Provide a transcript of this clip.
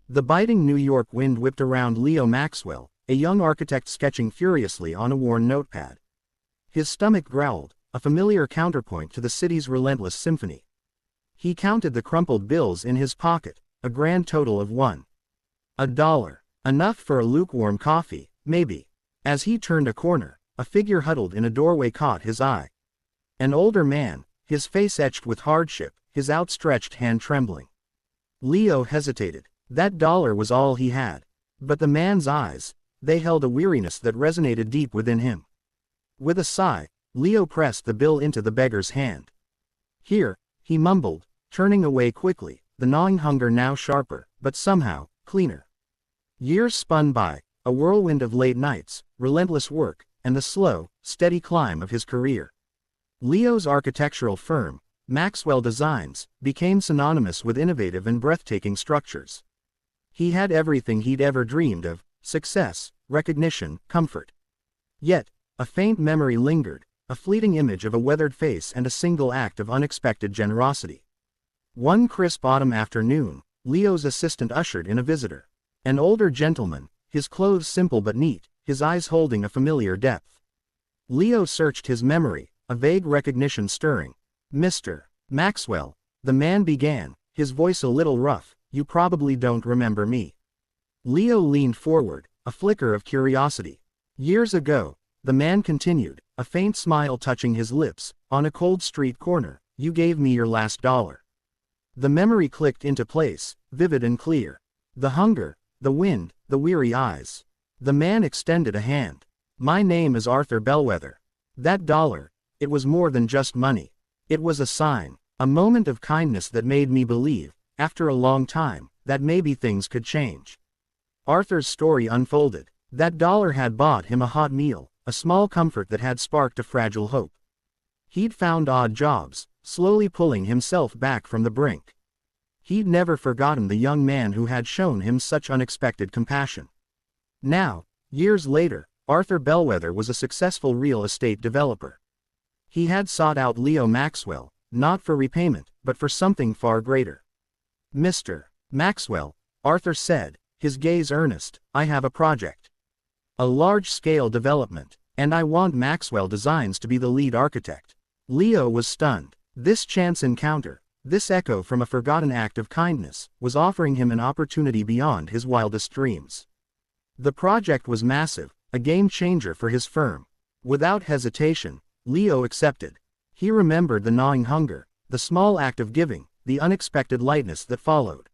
The biting New York wind whipped around Leo Maxwell, a young architect sketching furiously on a worn notepad. His stomach growled, a familiar counterpoint to the city's relentless symphony. He counted the crumpled bills in his pocket, a grand total of $1. Enough for a lukewarm coffee, maybe. As he turned a corner, a figure huddled in a doorway caught his eye. An older man, his face etched with hardship, his outstretched hand trembling. Leo hesitated. That dollar was all he had. But the man's eyes, they held a weariness that resonated deep within him. With a sigh, Leo pressed the bill into the beggar's hand. Here, he mumbled, turning away quickly, the gnawing hunger now sharper, but somehow, cleaner. Years spun by, a whirlwind of late nights, relentless work, and the slow, steady climb of his career. Leo's architectural firm, Maxwell Designs, became synonymous with innovative and breathtaking structures. He had everything he'd ever dreamed of: success, recognition, comfort. Yet, a faint memory lingered, a fleeting image of a weathered face and a single act of unexpected generosity. One crisp autumn afternoon, Leo's assistant ushered in a visitor. An older gentleman, his clothes simple but neat, his eyes holding a familiar depth. Leo searched his memory, a vague recognition stirring. "Mr. Maxwell," the man began, his voice a little rough, "you probably don't remember me." Leo leaned forward, a flicker of curiosity. "Years ago," the man continued, a faint smile touching his lips, "on a cold street corner, you gave me your last dollar." The memory clicked into place, vivid and clear. The hunger, the wind, the weary eyes. The man extended a hand. "My name is Arthur Bellwether." That dollar, it was more than just money. It was a sign, a moment of kindness that made me believe, after a long time, that maybe things could change. Arthur's story unfolded. That dollar had bought him a hot meal, a small comfort that had sparked a fragile hope. He'd found odd jobs, slowly pulling himself back from the brink. He'd never forgotten the young man who had shown him such unexpected compassion. Now, years later, Arthur Bellwether was a successful real estate developer. He had sought out Leo Maxwell, not for repayment, but for something far greater. "Mr. Maxwell," Arthur said, his gaze earnest, "I have a project. A large-scale development, and I want Maxwell Designs to be the lead architect." Leo was stunned. This chance encounter, this echo from a forgotten act of kindness, was offering him an opportunity beyond his wildest dreams. The project was massive, a game-changer for his firm. Without hesitation, Leo accepted. He remembered the gnawing hunger, the small act of giving, the unexpected lightness that followed.